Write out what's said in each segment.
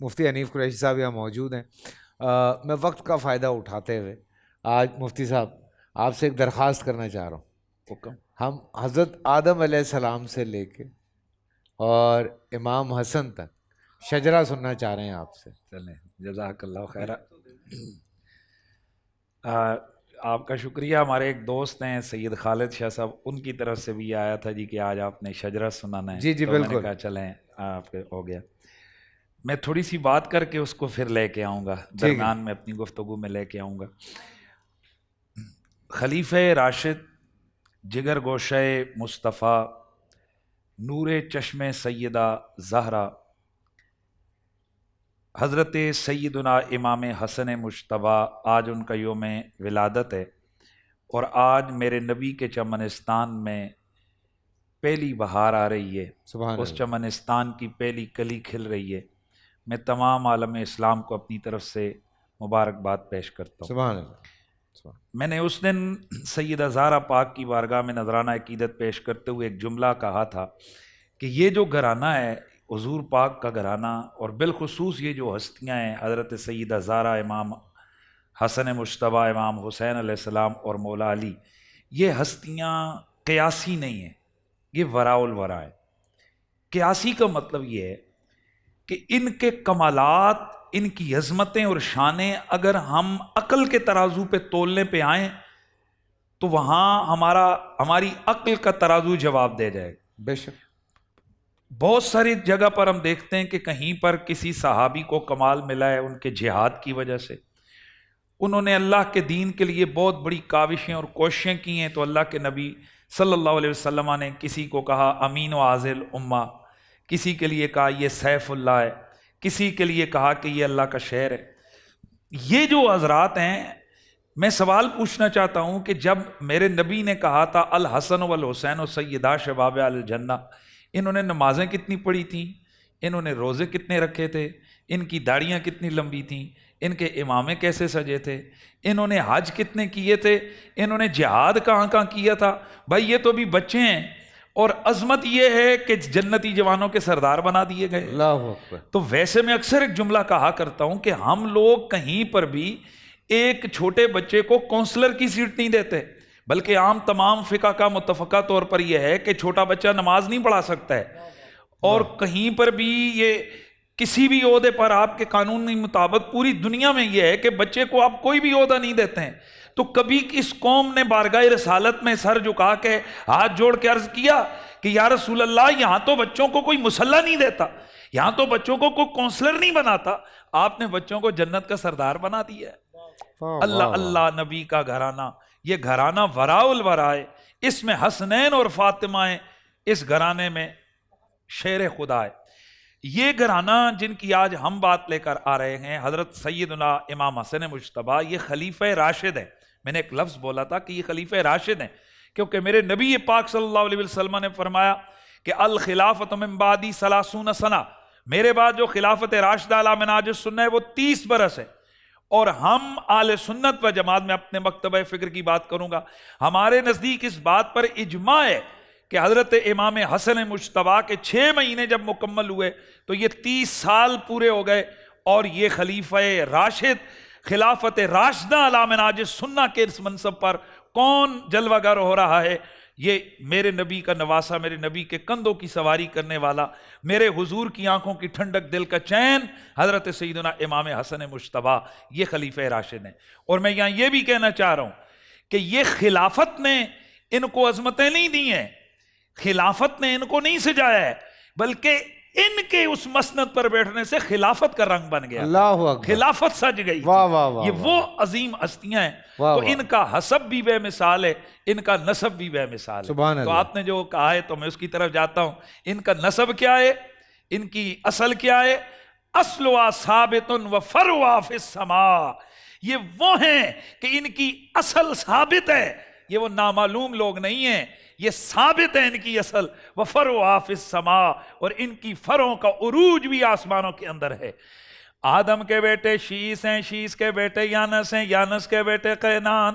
مفتی حنیف قریشی صاحب یہاں موجود ہیں. میں وقت کا فائدہ اٹھاتے ہوئے آج مفتی صاحب آپ سے ایک درخواست کرنا چاہ رہا ہوں. حکم. ہم حضرت آدم علیہ السلام سے لے کے اور امام حسن تک شجرہ سننا چاہ رہے ہیں آپ سے. چلیں جزاک اللہ خیر. آپ کا شکریہ. ہمارے ایک دوست ہیں سید خالد شاہ صاحب، ان کی طرف سے بھی آیا تھا جی کہ آج آپ نے شجرہ سنانا ہے. جی جی تو میں نے بالکل. کہا چلیں آپ کے ہو گیا. میں تھوڑی سی بات کر کے اس کو پھر لے کے آؤں گا، درمیان میں اپنی گفتگو میں لے کے آؤں گا. خلیفہ راشد، جگر گوشہ مصطفیٰ، نور چشم سیدہ زہرا، حضرت سیدنا امام حسن مجتبیٰ، آج ان کا یوم ولادت ہے. اور آج میرے نبی کے چمنستان میں پہلی بہار آ رہی ہے. سبحان اس اللہ. چمنستان کی پہلی کلی کھل رہی ہے. میں تمام عالم اسلام کو اپنی طرف سے مبارکباد پیش کرتا ہوں. سبحان اللہ. میں نے اس دن سیدہ زہرا پاک کی بارگاہ میں نذرانہ عقیدت پیش کرتے ہوئے ایک جملہ کہا تھا کہ یہ جو گھرانہ ہے حضور پاک کا گھرانہ، اور بالخصوص یہ جو ہستیاں ہیں حضرت سیدہ زہرا، امام حسن مجتبیٰ، امام حسین علیہ السلام اور مولا علی، یہ ہستیاں قیاسی نہیں ہیں، یہ وراء الورا ہے. قیاسی کا مطلب یہ ہے کہ ان کے کمالات، ان کی عظمتیں اور شانیں اگر ہم عقل کے ترازو پہ تولنے پہ آئیں تو وہاں ہماری عقل کا ترازو جواب دے جائے گا. بے شک. بہت ساری جگہ پر ہم دیکھتے ہیں کہ کہیں پر کسی صحابی کو کمال ملا ہے ان کے جہاد کی وجہ سے، انہوں نے اللہ کے دین کے لیے بہت بڑی کاوشیں اور کوششیں کی ہیں. تو اللہ کے نبی صلی اللہ علیہ وسلم نے کسی کو کہا امین و عازل امہ، کسی کے لیے کہا یہ سیف اللہ ہے، کسی کے لیے کہا کہ یہ اللہ کا شعر ہے. یہ جو حضرات ہیں، میں سوال پوچھنا چاہتا ہوں کہ جب میرے نبی نے کہا تھا الحسن والحسین و سیدہ شباب الجنہ، انہوں نے نمازیں کتنی پڑھی تھیں، انہوں نے روزے کتنے رکھے تھے، ان کی داڑیاں کتنی لمبی تھیں، ان کے امامے کیسے سجے تھے، انہوں نے حج کتنے کیے تھے، انہوں نے جہاد کہاں کہاں کیا تھا. بھائی یہ تو بھی بچے ہیں، اور عظمت یہ ہے کہ جنتی جوانوں کے سردار بنا دیے گئے. اللہ اکبر. تو ویسے میں اکثر ایک جملہ کہا کرتا ہوں کہ ہم لوگ کہیں پر بھی ایک چھوٹے بچے کو کونسلر کی سیٹ نہیں دیتے، بلکہ عام تمام فقہ کا متفقہ طور پر یہ ہے کہ چھوٹا بچہ نماز نہیں پڑھا سکتا ہے. اور کہیں پر بھی یہ کسی بھی عہدے پر آپ کے قانونی مطابق پوری دنیا میں یہ ہے کہ بچے کو آپ کوئی بھی عہدہ نہیں دیتے ہیں. تو کبھی اس قوم نے بارگاہ رسالت میں سر جھکا کے ہاتھ جوڑ کے عرض کیا کہ یا رسول اللہ، یہاں تو بچوں کو کوئی مسلح نہیں دیتا، یہاں تو بچوں کو کوئی کونسلر نہیں بناتا، آپ نے بچوں کو جنت کا سردار بنا دیا ہے. اللہ اللہ، نبی کا گھرانہ، یہ گھرانہ وراء الورا ہے، اس میں حسنین اور فاطمہ ہیں، اس گھرانے میں شیر خدا ہے. یہ گھرانہ جن کی آج ہم بات لے کر آ رہے ہیں، حضرت سیدنا امام حسن مجتبیٰ، یہ خلیفہ راشد ہے. میں نے ایک لفظ بولا تھا کہ یہ خلیفہ راشد ہیں، کیونکہ میرے نبی پاک صلی اللہ علیہ وسلم نے فرمایا کہ الخلافت من بعدی 30 سنہ، میرے بعد جو خلافت راشدہ علی منہاج السنہ ہے وہ 30 برس ہے. اور ہم اہل سنت و جماعت میں اپنے مکتبہ فکر کی بات کروں گا، ہمارے نزدیک اس بات پر اجماع ہے کہ حضرت امام حسن مجتبیٰ کے 6 مہینے جب مکمل ہوئے تو یہ 30 سال پورے ہو گئے. اور یہ خلیفہ راشد، خلافت راشدہ علی منہاج السنہ کے اس منصب پر کون جلوہ گر ہو رہا ہے؟ یہ میرے نبی کا نواسہ، میرے نبی کے کندھوں کی سواری کرنے والا، میرے حضور کی آنکھوں کی ٹھنڈک، دل کا چین، حضرت سیدنا امام حسن مجتبیٰ، یہ خلیفہ راشد ہیں. اور میں یہاں یہ بھی کہنا چاہ رہا ہوں کہ یہ خلافت نے ان کو عظمتیں نہیں دی ہیں، خلافت نے ان کو نہیں سجایا ہے، بلکہ ان کے اس مسند پر بیٹھنے سے خلافت کا رنگ بن گیا، اللہ اکبر. خلافت سج گئی. واہ واہ واہ. یہ وہ عظیم ہستیاں ہیں. واہ تو واہ. ان کا حسب بھی بے مثال ہے، ان کا نسب بھی بے مثال ہے. سبحان تو اللہ. آپ نے جو کہا ہے تو میں اس کی طرف جاتا ہوں. ان کا نسب کیا ہے، ان کی اصل کیا ہے؟ اصلها ثابت و فرعها فی السماء. یہ وہ ہیں کہ ان کی اصل ثابت ہے، یہ وہ نامعلوم لوگ نہیں ہیں، یہ ثابت ہے ان کی اصل. وَفَرُعَا فِي السَّمَاءِ، اور ان کی فروں کا عروج بھی آسمانوں کے اندر ہے. آدم کے بیٹے شیس ہیں، شیس کے بیٹے یانس ہیں، یانس کے بیٹے قینان.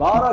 12